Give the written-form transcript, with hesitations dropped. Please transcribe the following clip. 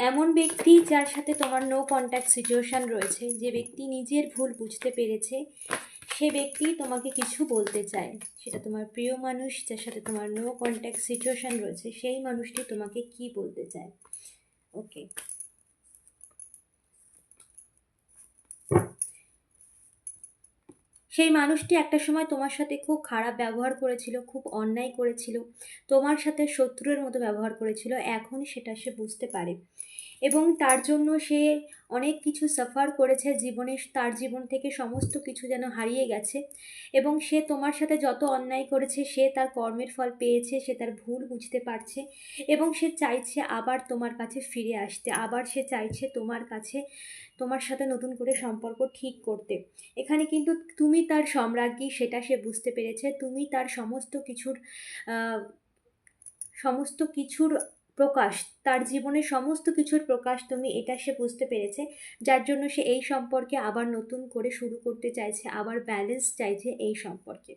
এমন ব্যক্তি যার সাথে তোমার নো কন্ট্যাক্ট সিচুয়েশান রয়েছে, যে ব্যক্তি নিজের ভুল বুঝতে পেরেছে, সে ব্যক্তি তোমাকে কিছু বলতে চায়। সেটা তোমার প্রিয় মানুষ যার সাথে তোমার নো কন্ট্যাক্ট সিচুয়েশান রয়েছে, সেই মানুষটি তোমাকে কি বলতে চায়। ওকে, সেই মানুষটি একটা সময় তোমার সাথে খুব খারাপ ব্যবহার করেছিল, খুব অন্যায় করেছিল, তোমার সাথে শত্রুর মতো ব্যবহার করেছিল। এখন সেটা সে বুঝতে পারে এবং তার জন্য সে অনেক কিছু সাফার করেছে জীবনে, তার জীবন থেকে সমস্ত কিছু যেন হারিয়ে গেছে এবং সে তোমার সাথে যত অন্যায় করেছে সে তার কর্মের ফল পেয়েছে, সে তার ভুল বুঝতে পারছে এবং সে চাইছে আবার তোমার কাছে ফিরে আসতে, আবার সে চাইছে তোমার কাছে, তোমার সাথে নতুন করে সম্পর্ক ঠিক করতে। এখানে কিন্তু তুমি তার সম্রাজ্ঞী, সেটা সে বুঝতে পেরেছে। তুমি তার সমস্ত কিছুর প্রকাশ, তার জীবনের সমস্ত কিছুর প্রকাশ তুমি, এটা সে বুঝতে পেরেছে। যার জন্য সে এই সম্পর্কে আবার নতুন করে শুরু করতে চাইছে, আবার ব্যালেন্স চাইছে এই সম্পর্কে।